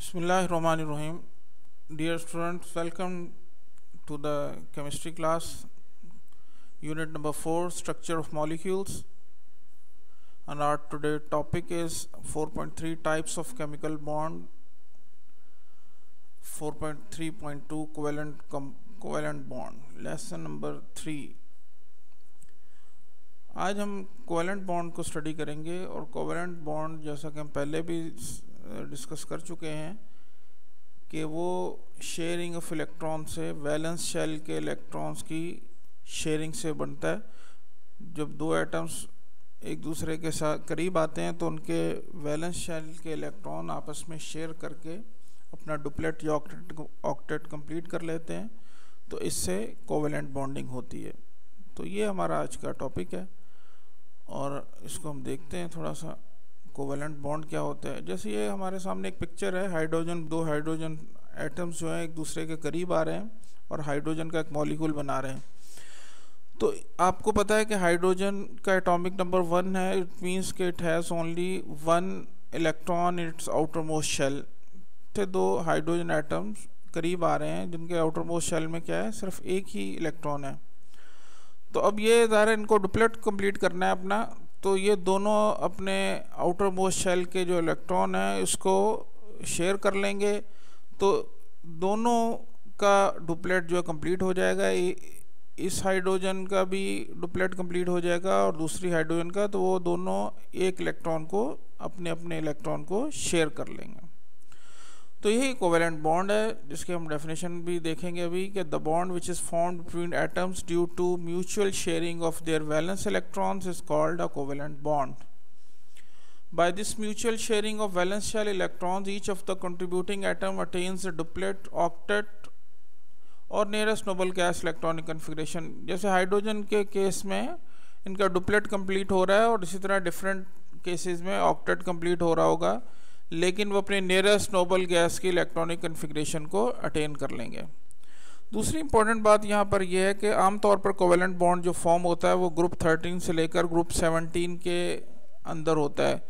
Bismillahirrahmanirrahim. Dear students, welcome to the chemistry class, unit number 4, structure of molecules. And our today topic is 4.3 types of chemical bond, 4.3.2 covalent bond, lesson number 3. आज हम covalent bond को study करेंगे और covalent bond जैसा कि हम पहले भी डिस्कस कर चुके हैं कि वो शेयरिंग ऑफ इलेक्ट्रॉन से, वैलेंस शेल के इलेक्ट्रॉन्स की शेयरिंग से बनता है. जब दो एटम्स एक दूसरे के साथ करीब आते हैं तो उनके वैलेंस शेल के इलेक्ट्रॉन आपस में शेयर करके अपना डुप्लेट या ऑक्टेट कंप्लीट कर लेते हैं, तो इससे कोवेलेंट बॉन्डिंग होती है. तो ये हमारा आज का टॉपिक है और इसको हम देखते हैं थोड़ा सा. कोवेलेंट बॉन्ड क्या होता है? जैसे ये हमारे सामने एक पिक्चर है, हाइड्रोजन, दो हाइड्रोजन एटम्स जो हैं एक दूसरे के करीब आ रहे हैं और हाइड्रोजन का एक मॉलिक्यूल बना रहे हैं. तो आपको पता है कि हाइड्रोजन का एटॉमिक नंबर 1 है. इट मींस कि it has only 1 electron in its outermost shell. तो दो हाइड्रोजन एटम्स करीब आ रहे हैं जिनके आउटर मोस्ट शेल में क्या है, सिर्फ एक ही इलेक्ट्रॉन है. तो अब ये ज़ाहिर इनको डुप्लेट कंप्लीट करना है अपना, तो ये दोनों अपने आउटर मोस्ट शेल के जो इलेक्ट्रॉन है इसको शेयर कर लेंगे, तो दोनों का डुप्लेट जो है कंप्लीट हो जाएगा. इस हाइड्रोजन का भी डुप्लेट कंप्लीट हो जाएगा और दूसरी हाइड्रोजन का, तो वो दोनों एक इलेक्ट्रॉन को अपने अपने इलेक्ट्रॉन को शेयर कर लेंगे. तो यही कोवेलेंट बॉन्ड है जिसके हम डेफिनेशन भी देखेंगे अभी कि the bond which is formed between atoms due to mutual sharing of their valence electrons is called a covalent bond. By this mutual sharing of valence shell electrons, each of the contributing atom attains a duplet, octet और nearest noble gas electronic configuration. जैसे hydrogen के case में इनका duplet complete हो रहा है और इसी तरह डिफरेंट केसेस में ऑक्टेट कंप्लीट हो रहा होगा, लेकिन वो अपने नियरेस्ट नोबल गैस की इलेक्ट्रॉनिक कन्फिग्रेशन को अटेन कर लेंगे. दूसरी इंपॉर्टेंट बात यहाँ पर यह है कि आमतौर पर कोवेलेंट बॉन्ड जो फॉर्म होता है वो ग्रुप 13 से लेकर ग्रुप 17 के अंदर होता है.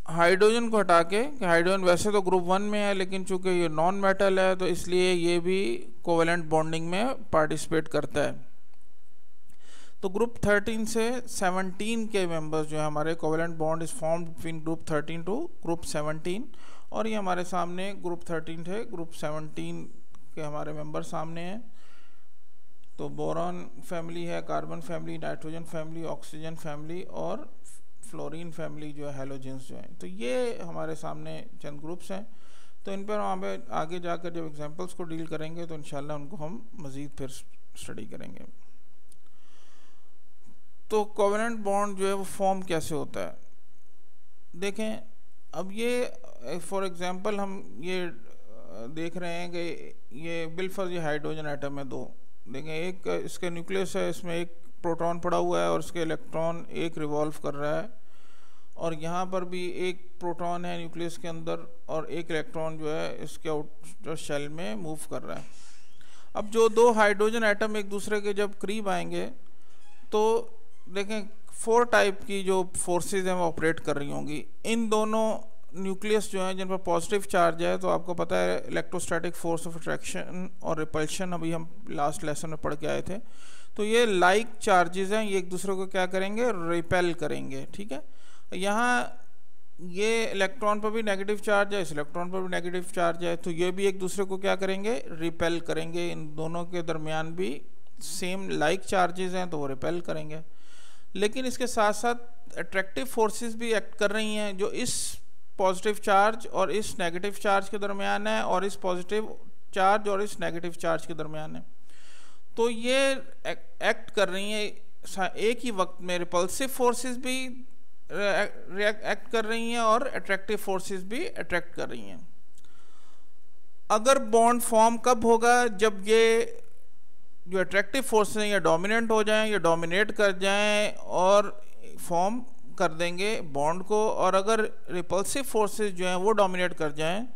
हाइड्रोजन को हटा के, हाइड्रोजन वैसे तो ग्रुप 1 में है लेकिन चूंकि ये नॉन मेटल है तो इसलिए ये भी कोवेलेंट बॉन्डिंग में पार्टिसिपेट करता है. तो ग्रुप 13 से 17 के मेंबर्स जो है हमारे, covalent bond is formed between group 13 to group 17, और ये हमारे सामने ग्रुप 13 थे, ग्रुप 17 के हमारे मेंबर सामने हैं. तो बोरॉन फैमिली है, carbon family, nitrogen family, oxygen family और फ्लोरीन फैमिली जो है, हैलोजेंस जो हैं. तो ये हमारे सामने चंद ग्रुप्स हैं. तो इन पर हम आगे जाकर जब एग्जाम्पल्स को डील करेंगे तो इंशाल्लाह उनको हम मज़ीद फिर स्टडी करेंगे. तो कोवेलेंट बॉन्ड जो है वो फॉर्म कैसे होता है देखें. अब ये फॉर एग्जांपल हम ये देख रहे हैं कि ये बिलफर्ज ये हाइड्रोजन एटम है दो. देखें, एक इसका न्यूक्लियस है, इसमें एक प्रोटॉन पड़ा हुआ है और इसके इलेक्ट्रॉन एक रिवॉल्व कर रहा है, और यहाँ पर भी एक प्रोटॉन है न्यूक्लियस के अंदर और एक इलेक्ट्रॉन जो है इसके आउटर शेल में मूव कर रहा है. अब जो दो हाइड्रोजन एटम एक दूसरे के जब करीब आएंगे तो देखें 4 टाइप की जो फोर्सेस हैं वो ऑपरेट कर रही होंगी. इन दोनों न्यूक्लियस जो हैं जिन पर पॉजिटिव चार्ज है, तो आपको पता है इलेक्ट्रोस्टैटिक फोर्स ऑफ अट्रैक्शन और रिपल्शन अभी हम लास्ट लेसन में पढ़ के आए थे. तो ये लाइक चार्जेस हैं, ये एक दूसरे को क्या करेंगे, रिपेल करेंगे. ठीक है, यहाँ ये इलेक्ट्रॉन पर भी नेगेटिव चार्ज है, इस इलेक्ट्रॉन पर भी नेगेटिव चार्ज है, तो ये भी एक दूसरे को क्या करेंगे, रिपेल करेंगे. इन दोनों के दरमियान भी सेम लाइक चार्जेस हैं तो वो रिपेल करेंगे. लेकिन इसके साथ साथ अट्रैक्टिव फोर्सेस भी एक्ट कर रही हैं जो इस पॉजिटिव चार्ज और इस नेगेटिव चार्ज के दरमियान है और इस पॉजिटिव चार्ज और इस नेगेटिव चार्ज के दरमियान है. तो ये एक्ट कर रही हैं एक ही वक्त में. रिपल्सिव फोर्सेस भी एक्ट कर रही हैं और अट्रैक्टिव फोर्सेस भी अट्रैक्ट कर रही हैं. अगर बॉन्ड फॉर्म कब होगा, जब ये जो अट्रैक्टिव फोर्सेस हैं ये डोमिनेंट हो जाएं, ये डोमिनेट कर जाएं और फॉर्म कर देंगे बॉन्ड को. और अगर रिपल्सिव फोर्सेस जो हैं वो डोमिनेट कर जाएं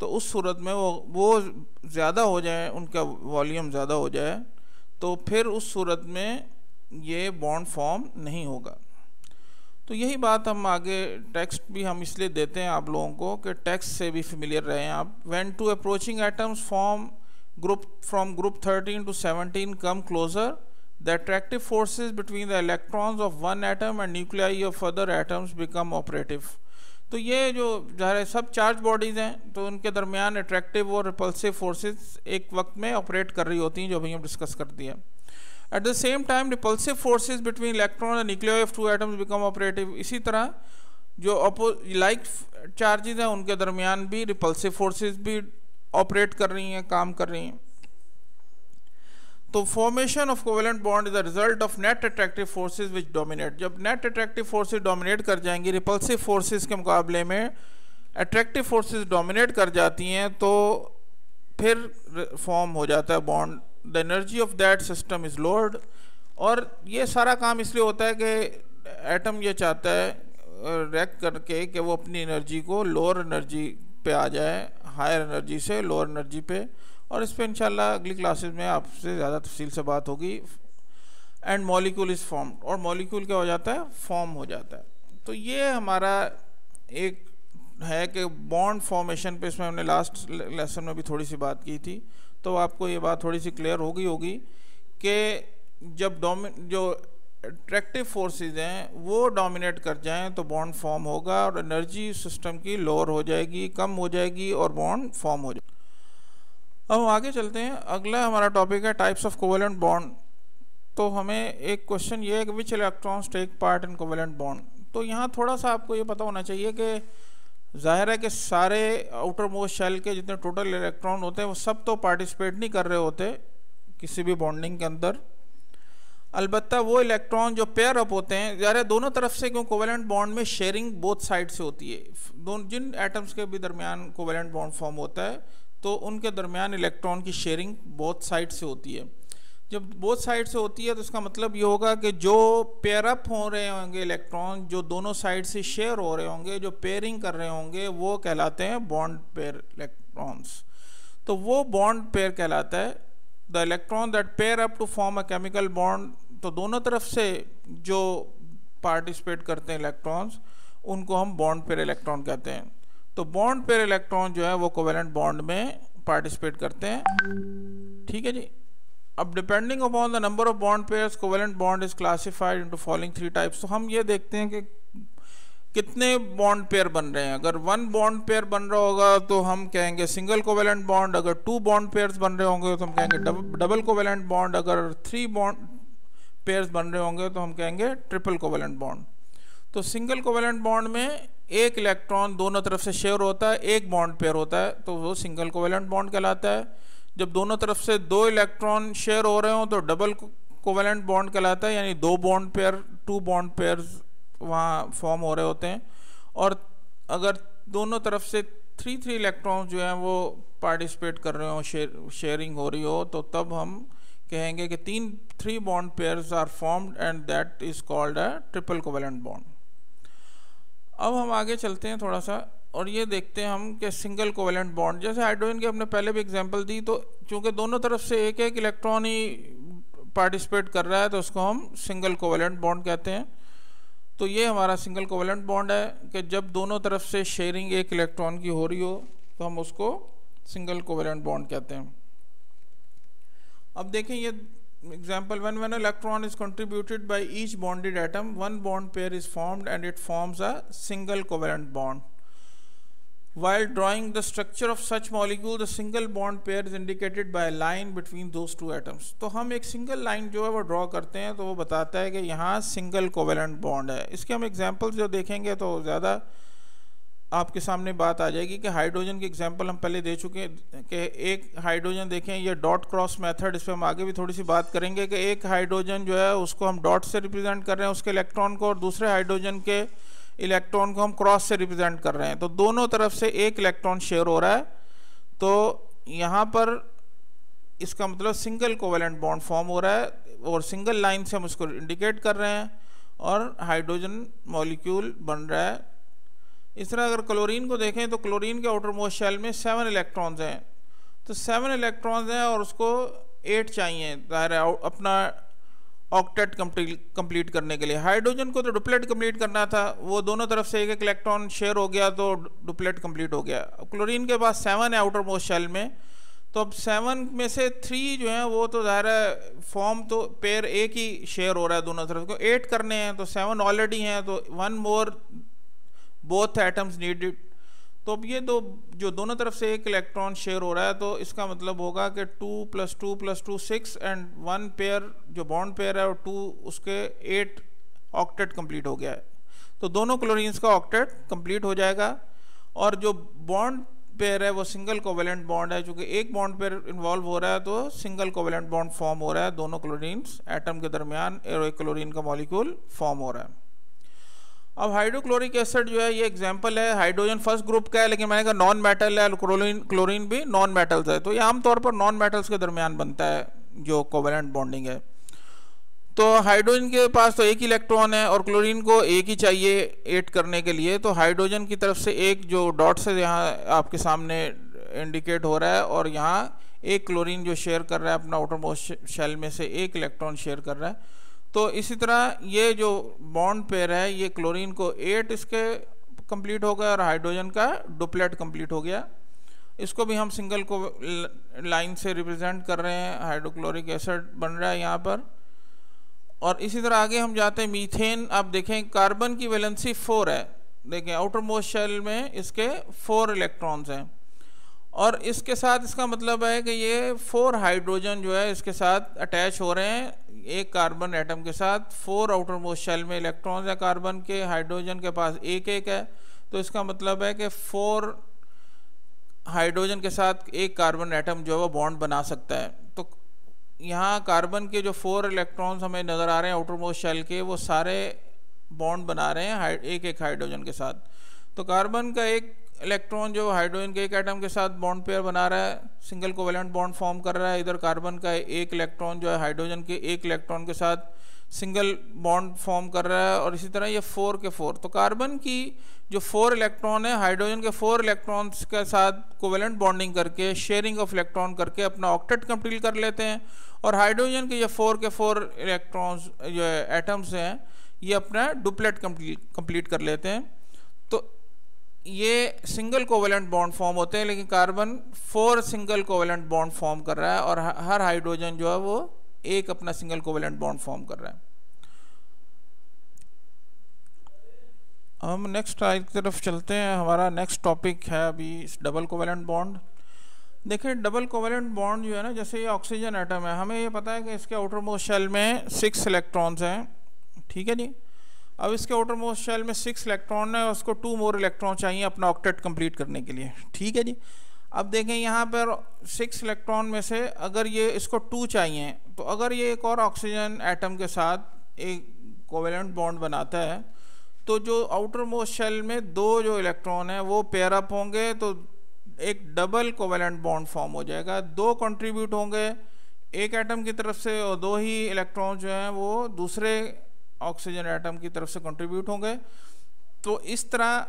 तो उस सूरत में वो ज़्यादा हो जाए, उनका वॉल्यूम ज़्यादा हो जाए, तो फिर उस सूरत में ये बॉन्ड फॉर्म नहीं होगा. तो यही बात हम आगे टेक्स्ट भी हम इसलिए देते हैं आप लोगों को कि टेक्स्ट से भी फेमिलियर रहें आप। When two approaching atoms form group from group 13 to 17 come closer, the attractive forces between the electrons of one atom and nuclei of other atoms become operative. तो ये जो ज़ाहिर है सब चार्ज बॉडीज़ हैं, तो उनके दरमियान अट्रैक्टिव और रिपल्सिव फोर्सेस एक वक्त में ऑपरेट कर रही होती हैं, जो अभी हम डिस्कस कर दिया। At the same time, repulsive forces between electron and nuclei of two atoms become operative। इसी तरह जो लाइक चार्जेस हैं उनके दरमियान भी रिपल्सिव फोर्सेस भी ऑपरेट कर रही हैं, काम कर रही हैं। तो formation of covalent bond is the result of net attractive forces which dominate. जब नेट अट्रैक्टिव फोर्सेस डोमिनेट कर जाएंगी रिपल्सिव फोर्सेस के मुकाबले में, अट्रैक्टिव फोर्सेस डोमिनेट कर जाती हैं, तो फिर फॉर्म हो जाता है bond. The energy of that system is lowered. और ये सारा काम इसलिए होता है कि एटम ये चाहता है रैक करके कि वो अपनी एनर्जी को लोअर एनर्जी पे आ जाए, हायर एनर्जी से लोअर एनर्जी पे। और इस पे इंशाल्लाह अगली क्लासेस में आपसे ज़्यादा तफसील से बात होगी। एंड मॉलिक्यूल इज़ फॉर्म्ड, और मॉलिक्यूल क्या हो जाता है, फॉर्म हो जाता है। तो ये हमारा एक है कि बॉन्ड फॉर्मेशन पे, इसमें हमने लास्ट लेसन में भी थोड़ी सी बात की थी, तो आपको ये बात थोड़ी सी क्लियर होगी कि जब जो अट्रैक्टिव फोर्सेस हैं वो डोमिनेट कर जाएं तो बॉन्ड फॉर्म होगा और एनर्जी सिस्टम की लोअर हो जाएगी, कम हो जाएगी और बॉन्ड फॉर्म हो जाएगा। अब हम आगे चलते हैं। अगला हमारा टॉपिक है टाइप्स ऑफ कोवेलेंट बॉन्ड। तो हमें एक क्वेश्चन ये है कि which electrons take part in covalent bond. तो यहाँ थोड़ा सा आपको ये पता होना चाहिए कि जाहिर है कि सारे आउटर मोस्ट शेल के जितने टोटल इलेक्ट्रॉन होते हैं वो सब तो पार्टिसिपेट नहीं कर रहे होते किसी भी बॉन्डिंग के अंदर। अलबत्ता वो इलेक्ट्रॉन जो पेयर अप होते हैं, ज़ाहिर है दोनों तरफ से, क्यों कोवेलेंट बॉन्ड में शेयरिंग बोथ साइड से होती है। जिन एटम्स के भी दरमियान कोवेलेंट बॉन्ड फॉर्म होता है तो उनके दरमियान इलेक्ट्रॉन की शेयरिंग बोथ साइड से होती है। जब बोथ साइड से होती है तो इसका मतलब ये होगा कि जो पेयर अप हो रहे होंगे इलेक्ट्रॉन, जो दोनों साइड से शेयर हो रहे होंगे, जो पेयरिंग कर रहे होंगे, वो कहलाते हैं बॉन्ड पेयर इलेक्ट्रॉन्स। तो वो बॉन्ड पेयर कहलाता है। The electron that pair up to form a chemical bond, तो दोनों तरफ से जो पार्टिसिपेट करते हैं इलेक्ट्रॉन्स उनको हम बॉन्ड पेयर इलेक्ट्रॉन कहते हैं। तो बॉन्ड पेयर इलेक्ट्रॉन जो है वो कोवेलेंट बॉन्ड में पार्टिसिपेट करते हैं। ठीक है जी। अब depending upon the number of bond pairs covalent bond is classified into following 3 types. तो हम ये देखते हैं कि कितने बॉन्ड पेयर बन रहे हैं। अगर 1 बॉन्ड पेयर बन रहा होगा तो हम कहेंगे सिंगल कोवेलेंट बॉन्ड। अगर 2 बॉन्ड पेयर्स बन रहे होंगे तो हम कहेंगे डबल कोवेलेंट बॉन्ड। अगर 3 बॉन्ड पेयर्स बन रहे होंगे तो हम कहेंगे ट्रिपल कोवेलेंट बॉन्ड। तो सिंगल कोवेलेंट बॉन्ड में एक इलेक्ट्रॉन दोनों तरफ से शेयर होता है, एक बॉन्ड पेयर होता है, तो वो सिंगल कोवेलेंट बॉन्ड कहलाता है। जब दोनों तरफ से 2 इलेक्ट्रॉन शेयर हो रहे हों तो डबल कोवेलेंट बॉन्ड कहलाता है, यानी 2 बॉन्ड पेयर 2 बॉन्ड पेयर्स वहाँ फॉर्म हो रहे होते हैं। और अगर दोनों तरफ से 3 इलेक्ट्रॉन्स जो हैं वो पार्टिसिपेट कर रहे हो, शेयरिंग हो रही हो, तो तब हम कहेंगे कि 3 bond pairs are formed and that is called a triple covalent bond. अब हम आगे चलते हैं थोड़ा सा और ये देखते हैं हम कि सिंगल कोवेलेंट बॉन्ड, जैसे हाइड्रोजन की हमने पहले भी एग्जांपल दी, तो चूंकि दोनों तरफ से एक इलेक्ट्रॉन ही पार्टिसिपेट कर रहा है तो उसको हम सिंगल कोवेलेंट बॉन्ड कहते हैं। तो ये हमारा सिंगल कोवेलेंट बॉन्ड है कि जब दोनों तरफ से शेयरिंग एक इलेक्ट्रॉन की हो रही हो तो हम उसको सिंगल कोवेलेंट बॉन्ड कहते हैं। अब देखें ये example, when one electron is contributed by each bonded atom, one bond pair is formed and it forms a single covalent bond. While drawing the structure of such molecule, the single bond pair is indicated by a line between those 2 atoms. तो हम एक single line जो है वो draw करते हैं तो वो बताता है कि यहाँ सिंगल कोवेलेंट बॉन्ड है। इसके हम एग्जाम्पल्स जो देखेंगे तो ज़्यादा आपके सामने बात आ जाएगी कि हाइड्रोजन की एग्जांपल हम पहले दे चुके हैं कि एक हाइड्रोजन देखें, ये डॉट क्रॉस मेथड, इस पर हम आगे भी थोड़ी सी बात करेंगे कि एक हाइड्रोजन जो है उसको हम डॉट से रिप्रेजेंट कर रहे हैं उसके इलेक्ट्रॉन को, और दूसरे हाइड्रोजन के इलेक्ट्रॉन को हम क्रॉस से रिप्रेजेंट कर रहे हैं। तो दोनों तरफ से एक इलेक्ट्रॉन शेयर हो रहा है, तो यहाँ पर इसका मतलब सिंगल कोवेलेंट बॉन्ड फॉर्म हो रहा है और सिंगल लाइन से हम उसको इंडिकेट कर रहे हैं और हाइड्रोजन मॉलिक्यूल बन रहा है। इस तरह अगर क्लोरीन को देखें तो क्लोरीन के आउटर मोस्ट शेल में 7 इलेक्ट्रॉन्स हैं, तो 7 इलेक्ट्रॉन्स हैं और उसको 8 चाहिए। ज़ाहिर है अपना ऑक्टेट कंप्लीट करने के लिए। हाइड्रोजन को तो डुप्लेट कंप्लीट करना था, वो दोनों तरफ से एक एक इलेक्ट्रॉन शेयर हो गया तो डुप्लेट कंप्लीट हो गया। क्लोरीन के पास 7 है आउटर मोस्ट शेल में, तो अब 7 में से 3 जो है वो तो ज़ाहिर है फॉर्म तो पेयर एक ही शेयर हो रहा है दोनों तरफ को, 8 करने हैं तो 7 ऑलरेडी हैं, तो 1 मोर बोथ एटम्स नीडेड। तो अब ये जो दोनों तरफ से एक इलेक्ट्रॉन शेयर हो रहा है तो इसका मतलब होगा कि 2 + 2 + 2 6 एंड 1 पेयर जो बॉन्ड पेयर है और 2 उसके 8 ऑक्टेट कंप्लीट हो गया है। तो दोनों क्लोरीन्स का ऑक्टेट कंप्लीट हो जाएगा। और जो बॉन्ड पेयर है वो सिंगल कोवेलेंट बॉन्ड है, चूँकि एक बॉन्ड पेयर इन्वॉल्व हो रहा है तो सिंगल कोवेलेंट बॉन्ड फॉर्म हो रहा है दोनों क्लोरीन्स एटम के दरमियान, और एक क्लोरीन का मॉलिक्यूल फॉर्म हो रहा है। अब हाइड्रोक्लोरिक एसिड जो है ये एग्जांपल है, हाइड्रोजन फर्स्ट ग्रुप का है लेकिन मैंने कहा नॉन मेटल है, क्लोरीन भी नॉन मेटल्स है, तो ये आमतौर पर नॉन मेटल्स के दरमियान बनता है जो कोवेलेंट बॉन्डिंग है। तो हाइड्रोजन के पास तो एक ही इलेक्ट्रॉन है और क्लोरीन को एक ही चाहिए 8 करने के लिए, तो हाइड्रोजन की तरफ से एक जो डॉट से यहाँ आपके सामने इंडिकेट हो रहा है और यहाँ एक क्लोरीन जो शेयर कर रहा है अपना आउटर मोस्ट शेल में से एक इलेक्ट्रॉन शेयर कर रहा है। तो इसी तरह ये जो बॉन्ड पेयर है ये क्लोरीन को 8 इसके कंप्लीट हो गया और हाइड्रोजन का डुप्लेट कंप्लीट हो गया। इसको भी हम सिंगल को लाइन से रिप्रेजेंट कर रहे हैं, हाइड्रोक्लोरिक एसिड बन रहा है यहाँ पर। और इसी तरह आगे हम जाते हैं मीथेन। आप देखें कार्बन की वैलेंसी 4 है, देखें आउटर मोस्ट शेल में इसके 4 इलेक्ट्रॉन्स हैं और इसके साथ इसका मतलब है कि ये 4 हाइड्रोजन जो है इसके साथ अटैच हो रहे हैं एक कार्बन एटम के साथ। 4 आउटर मोस्ट शेल में इलेक्ट्रॉन्स है कार्बन के, हाइड्रोजन के पास एक है, तो इसका मतलब है कि 4 हाइड्रोजन के साथ एक कार्बन एटम जो है वो बॉन्ड बना सकता है। तो यहाँ कार्बन के जो 4 इलेक्ट्रॉन्स हमें नज़र आ रहे हैं आउटर मोस्ट शेल के, वो सारे बॉन्ड बना रहे हैं एक एक हाइड्रोजन के साथ। तो कार्बन का एक इलेक्ट्रॉन जो हाइड्रोजन के एक एटम के साथ बॉन्ड पेयर बना रहा है, सिंगल कोवेलेंट बॉन्ड फॉर्म कर रहा है। इधर कार्बन का एक इलेक्ट्रॉन जो है हाइड्रोजन के एक इलेक्ट्रॉन के साथ सिंगल बॉन्ड फॉर्म कर रहा है और इसी तरह ये 4 के 4। तो कार्बन की जो 4 इलेक्ट्रॉन है हाइड्रोजन के 4 इलेक्ट्रॉन्स के साथ कोवेलेंट बॉन्डिंग करके शेयरिंग ऑफ इलेक्ट्रॉन करके अपना ऑक्टेट कंप्लीट कर लेते हैं और हाइड्रोजन के ये 4 के 4 इलेक्ट्रॉन्स जो एटम्स हैं ये अपना डुप्लेट कंप्लीट कर लेते हैं। तो ये सिंगल कोवेलेंट बॉन्ड फॉर्म होते हैं, लेकिन carbon 4 single covalent bond form कर रहा है और हर हाइड्रोजन जो है वो एक अपना सिंगल कोवेलेंट बॉन्ड फॉर्म कर रहा है। हम नेक्स्ट स्लाइड की तरफ चलते हैं। हमारा नेक्स्ट टॉपिक है अभी डबल कोवेलेंट बॉन्ड। देखिए डबल कोवेलेंट बॉन्ड जो है ना, जैसे ये ऑक्सीजन एटम है, हमें ये पता है कि इसके आउटर मोस्ट शेल में 6 इलेक्ट्रॉन्स हैं, ठीक है जी। अब इसके आउटर मोस्ट शेल में 6 इलेक्ट्रॉन है और उसको 2 मोर इलेक्ट्रॉन चाहिए अपना ऑक्टेट कंप्लीट करने के लिए, ठीक है जी। अब देखें यहाँ पर 6 इलेक्ट्रॉन में से अगर ये इसको 2 चाहिए, तो अगर ये एक और ऑक्सीजन एटम के साथ एक कोवेलेंट बॉन्ड बनाता है तो जो आउटर मोस्ट शेल में 2 जो इलेक्ट्रॉन है वो पेयर अप होंगे तो एक डबल कोवेलेंट बॉन्ड फॉर्म हो जाएगा। 2 कंट्रीब्यूट होंगे एक एटम की तरफ से और 2 ही इलेक्ट्रॉन जो हैं वो दूसरे ऑक्सीजन एटम की तरफ से कंट्रीब्यूट होंगे। तो इस तरह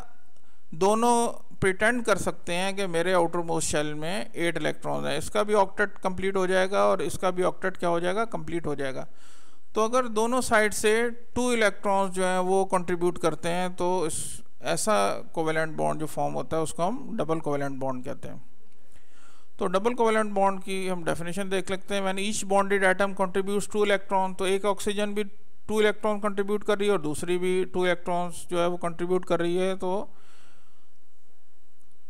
दोनों प्रिटेंड कर सकते हैं कि मेरे आउटर मोस्ट शेल में 8 इलेक्ट्रॉन है, इसका भी ऑक्टेट कंप्लीट हो जाएगा और इसका भी ऑक्टेट क्या हो जाएगा, कंप्लीट हो जाएगा। तो अगर दोनों साइड से 2 इलेक्ट्रॉन्स जो हैं वो कंट्रीब्यूट करते हैं तो ऐसा कोवेलेंट बॉन्ड जो फॉर्म होता है उसको हम डबल कोवेलेंट बॉन्ड कहते हैं। तो डबल कोवेलेंट बॉन्ड की हम डेफिनेशन देख लेते हैं। When each bonded atom contributes 2 electron, तो एक ऑक्सीजन भी 2 इलेक्ट्रॉन कंट्रीब्यूट कर रही है और दूसरी भी 2 इलेक्ट्रॉन्स जो है वो कंट्रीब्यूट कर रही है, तो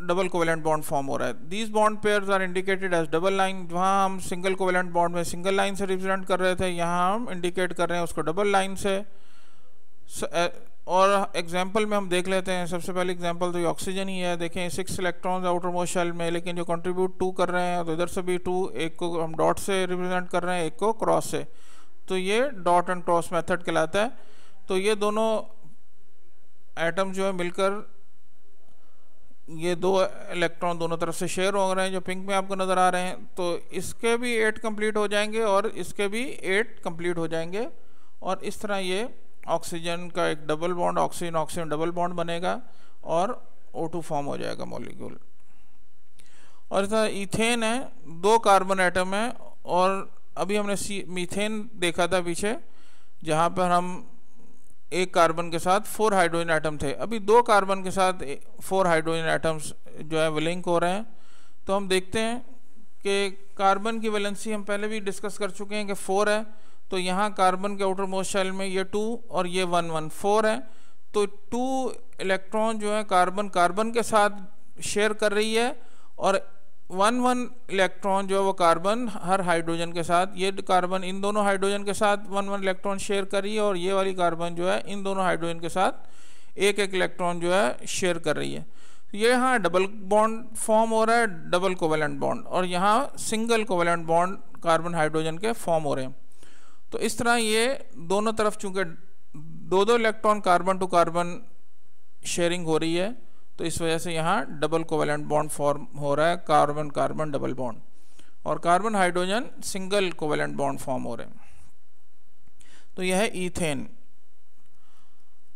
डबल कोवेलेंट बॉन्ड फॉर्म हो रहा है। These bond pairs are indicated as double line. वहाँ हम सिंगल कोवेलेंट बॉन्ड में सिंगल लाइन से रिप्रेजेंट कर रहे थे, यहाँ हम इंडिकेट कर रहे हैं उसको डबल लाइन से। और एग्जांपल में हम देख लेते हैं। सबसे पहले एग्जांपल तो ये ऑक्सीजन ही है। देखें 6 इलेक्ट्रॉन्स आउटर मोस्ट शेल में, लेकिन जो कंट्रीब्यूट 2 कर रहे हैं तो इधर से भी 2, एक को हम डॉट से रिप्रेजेंट कर रहे हैं, एक को क्रॉस से, तो ये डॉट एंड क्रॉस मेथड कहलाता है। तो ये दोनों एटम जो है मिलकर ये 2 इलेक्ट्रॉन दोनों तरफ से शेयर हो रहे हैं जो पिंक में आपको नज़र आ रहे हैं। तो इसके भी 8 कंप्लीट हो जाएंगे और इसके भी 8 कंप्लीट हो जाएंगे और इस तरह ये ऑक्सीजन का एक double bond oxygen oxygen double bond बनेगा और O2 फॉर्म हो जाएगा मॉलिक्यूल। और इस तरह ईथेन है, 2 कार्बन एटम है और अभी हमने मीथेन देखा था पीछे, जहाँ पर हम एक कार्बन के साथ 4 हाइड्रोजन एटम थे, अभी 2 कार्बन के साथ 4 हाइड्रोजन एटम्स जो है वो लिंक हो रहे हैं। तो हम देखते हैं कि कार्बन की वैलेंसी हम पहले भी डिस्कस कर चुके हैं कि 4 है, तो यहाँ कार्बन के आउटर मोस्ट शेल में ये 2 और ये 1 1 4 है। तो 2 इलेक्ट्रॉन जो है कार्बन कार्बन के साथ शेयर कर रही है, और 1 1 इलेक्ट्रॉन जो है वो कार्बन हर हाइड्रोजन के साथ, ये कार्बन इन दोनों हाइड्रोजन के साथ 1 1 इलेक्ट्रॉन शेयर कर रही है, और ये वाली कार्बन जो है इन दोनों हाइड्रोजन के साथ एक एक इलेक्ट्रॉन जो है शेयर कर रही है। ये यहाँ डबल बॉन्ड फॉर्म हो रहा है, डबल कोवेलेंट बॉन्ड, और यहाँ single covalent bond carbon hydrogen के फॉर्म हो रहे हैं। तो इस तरह ये दोनों तरफ चूंकि 2 electron carbon to carbon sharing हो रही है, तो इस वजह से यहाँ डबल कोवेलेंट बॉन्ड फॉर्म हो रहा है, कार्बन कार्बन डबल बॉन्ड, और carbon hydrogen single covalent bond form हो रहे हैं। तो यह है ईथेन।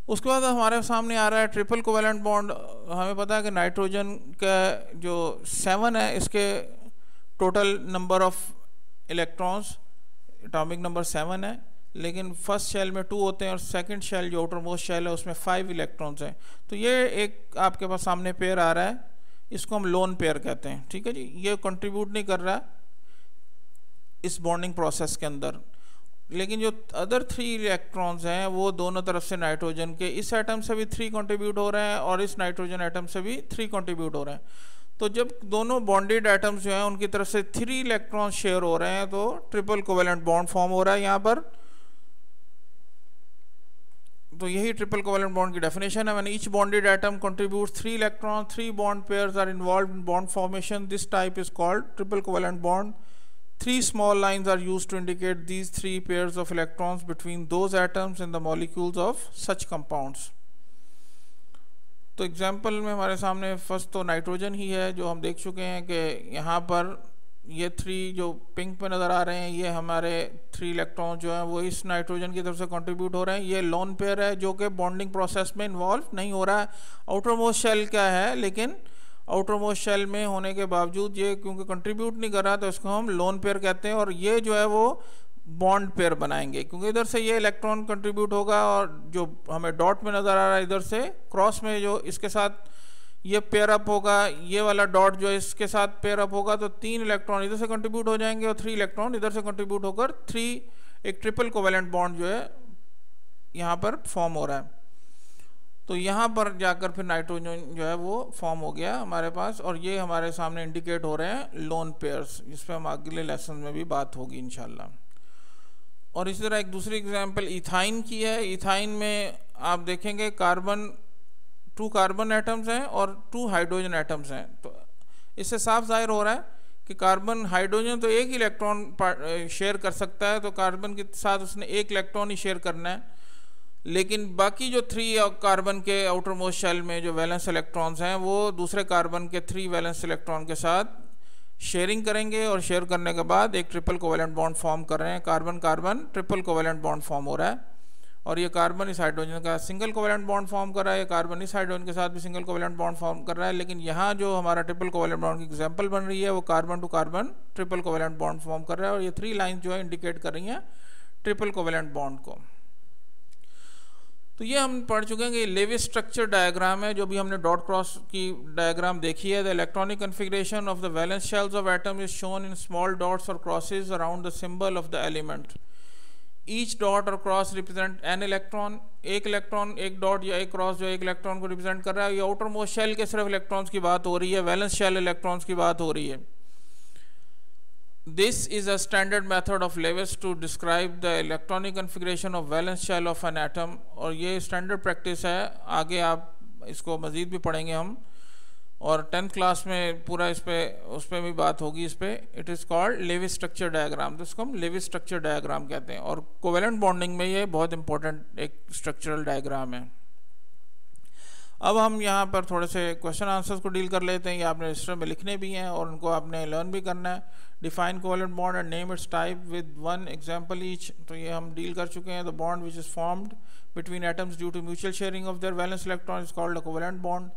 उसके बाद हमारे सामने आ रहा है ट्रिपल कोवेलेंट बॉन्ड। हमें पता है कि नाइट्रोजन का जो 7 है, इसके total number of electrons atomic number 7 है, लेकिन फर्स्ट शेल में 2 होते हैं और सेकंड शेल जो आउटर मोस्ट शेल है उसमें 5 इलेक्ट्रॉन्स हैं। तो ये एक आपके पास सामने पेयर आ रहा है, इसको हम लोन पेयर कहते हैं, ठीक है जी। ये कंट्रीब्यूट नहीं कर रहा इस बॉन्डिंग प्रोसेस के अंदर, लेकिन जो अदर 3 इलेक्ट्रॉन्स हैं वो दोनों तरफ से नाइट्रोजन के इस एटम से भी 3 कंट्रीब्यूट हो रहे हैं और इस नाइट्रोजन एटम से भी 3 कंट्रीब्यूट हो रहे हैं। तो जब दोनों बॉन्डेड एटम्स जो हैं उनकी तरफ से 3 इलेक्ट्रॉन शेयर हो रहे हैं, तो ट्रिपल कोवेलेंट बॉन्ड फॉर्म हो रहा है यहाँ पर। तो यही ट्रिपल कोवेलेंट बॉन्ड की डेफिनेशन है। When each bonded atom contributes 3 electron, 3 bond pairs are involved in bond formation, this type is called triple covalent bond. 3 small lines are used to indicate these 3 pairs of electrons between those atoms in the molecules of such compounds. तो example में हमारे सामने first तो nitrogen ही है, जो हम देख चुके हैं कि यहाँ पर ये 3 जो पिंक पे नज़र आ रहे हैं, ये हमारे 3 इलेक्ट्रॉन जो हैं वो इस नाइट्रोजन की तरफ से कंट्रीब्यूट हो रहे हैं। ये लोन पेयर है जो कि बॉन्डिंग प्रोसेस में इन्वॉल्व नहीं हो रहा है। आउटर मोस्ट शेल क्या है, लेकिन आउटर मोस्ट शेल में होने के बावजूद ये क्योंकि कंट्रीब्यूट नहीं कर रहा, तो इसको हम लोन पेयर कहते हैं। और ये जो है वो बॉन्ड पेयर बनाएंगे, क्योंकि इधर से ये इलेक्ट्रॉन कंट्रीब्यूट होगा और जो हमें डॉट में नज़र आ रहा है इधर से क्रॉस में जो इसके साथ ये पेयर अप होगा, ये वाला डॉट जो इसके साथ पेयर अप होगा, तो 3 इलेक्ट्रॉन इधर से कंट्रीब्यूट हो जाएंगे और 3 इलेक्ट्रॉन इधर से कंट्रीब्यूट होकर एक ट्रिपल कोवेलेंट बॉन्ड जो है यहाँ पर फॉर्म हो रहा है। तो यहाँ पर जाकर फिर नाइट्रोजन जो है वो फॉर्म हो गया हमारे पास, और ये हमारे सामने इंडिकेट हो रहे हैं लोन पेयर्स। इस पर हम अगले लेसन में भी बात होगी इंशाल्लाह। और इसी तरह एक दूसरी एग्जांपल इथाइन की है। इथाइन में आप देखेंगे 2 कार्बन एटम्स हैं और 2 हाइड्रोजन एटम्स हैं। तो इससे साफ जाहिर हो रहा है कि कार्बन हाइड्रोजन तो एक इलेक्ट्रॉन शेयर कर सकता है, तो कार्बन के साथ उसने एक इलेक्ट्रॉन ही शेयर करना है, लेकिन बाकी जो 3 कार्बन के आउटर मोस्ट शेल में जो वैलेंस इलेक्ट्रॉन्स हैं वो दूसरे कार्बन के 3 वैलेंस इलेक्ट्रॉन के साथ शेयरिंग करेंगे, और शेयर करने के बाद एक ट्रिपल कोवेलेंट बॉन्ड फॉर्म कर रहे हैं। Carbon carbon triple covalent bond form हो रहा है, और ये कार्बन इस हाइड्रोजन का सिंगल कोवेलेंट बॉन्ड फॉर्म कर रहा है, कार्बन इस हाइड्रोजन के साथ भी सिंगल कोवेलेंट बॉन्ड फॉर्म कर रहा है। लेकिन यहाँ जो हमारा ट्रिपल कोवेलेंट बॉन्ड की एग्जांपल बन रही है वो carbon to carbon triple covalent bond form कर रहा है, और ये 3 लाइन जो है इंडिकेट कर रही हैं ट्रिपल कोवेलेंट बॉन्ड को। तो ये हम पढ़ चुके हैं कि लेविस स्ट्रक्चर डायग्राम है, जो भी हमने डॉट क्रॉस की डायग्राम देखी है। The electronic configuration of the valence shells of atom is shown in small dots और crosses around the symbol of the element. Each dot और क्रॉस रिप्रेजेंट एन इलेक्ट्रॉन। एक इलेक्ट्रॉन, एक dot या एक cross जो एक इलेक्ट्रॉन को represent कर रहा है। ये आउटर मोस्ट शेल के सिर्फ इलेक्ट्रॉन्स की बात हो रही है, वैलेंस शेल इलेक्ट्रॉन्स की बात हो रही है। This is a standard method of Lewis to describe the electronic configuration of valence shell of an atom, और ये standard practice है। आगे आप इसको मज़ीद भी पढ़ेंगे हम, और 10th क्लास में पूरा उस पर भी बात होगी इस पर। It is called Lewis structure diagram, तो इसको हम लेविस स्ट्रक्चर डायग्राम कहते हैं, और कोवेलेंट बॉन्डिंग में ये बहुत इंपॉर्टेंट एक स्ट्रक्चरल डायग्राम है। अब हम यहाँ पर थोड़े से क्वेश्चन आंसर्स को डील कर लेते हैं। ये आपने रजिस्टर में लिखने भी हैं और उनको आपने लर्न भी करना है। Define covalent bond and name it's type with 1 example each. तो ये हम डील कर चुके हैं। The bond which is formed between atoms due to mutual sharing of their valence electron is called a covalent bond.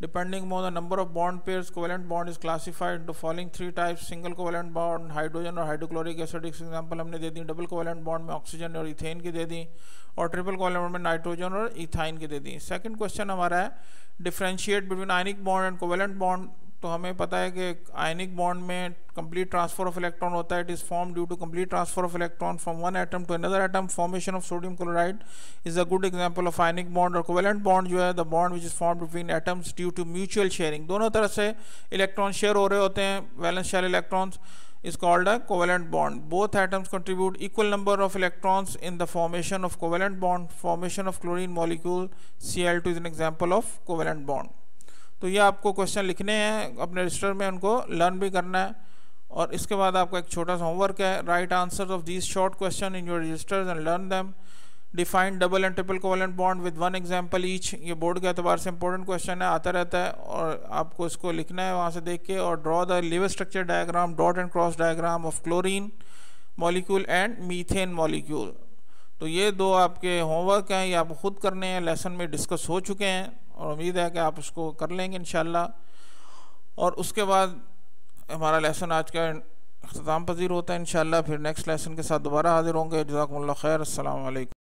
Depending on the number of bond pairs, covalent bond is classified into following three types: single covalent bond, hydrogen और hydrochloric acid example हमने दे दी, double covalent bond में oxygen और ethane की दे दी, और ट्रिपल कोवेलेंट बॉन्ड में नाइट्रोजन और इथाइन की दे दी। सेकंड क्वेश्चन हमारा है differentiate between ionic bond and covalent bond. तो हमें पता है कि आयनिक बॉन्ड में कंप्लीट ट्रांसफर ऑफ इलेक्ट्रॉन होता है, it is form due to complete transfer of electron from one atom to another atom. Formation of sodium chloride is a good example of ionic bond. और covalent bond जो है the bond which is form between atoms due to mutual sharing, दोनों तरफ से electron share हो रहे होते हैं, valence shell electrons is called a covalent bond. Both atoms contribute equal number of electrons in the formation of covalent bond. Formation of chlorine molecule Cl2 is an example of covalent bond. तो ये आपको question लिखने हैं अपने register में, उनको learn भी करना है। और इसके बाद आपको एक छोटा सा होमवर्क है, write answers of these short question in your registers and learn them. Define double and triple covalent bond with one example each. ये बोर्ड के एतबार से इंपॉर्टेंट क्वेश्चन है, आता रहता है और आपको इसको लिखना है वहाँ से देख के। और draw the Lewis structure diagram, dot and cross diagram of chlorine molecule and methane molecule. तो ये दो आपके होमवर्क हैं, ये आप खुद करने हैं, लेसन में डिस्कस हो चुके हैं और उम्मीद है कि आप उसको कर लेंगे इंशाल्लाह। और उसके बाद हमारा लेसन आज का इख्तिताम पजीर होता है इंशाल्लाह। फिर नेक्स्ट लेसन के साथ दोबारा हाजिर होंगे। जज़ाकुमुल्लाह खैर। अस्सलामु अलैकुम।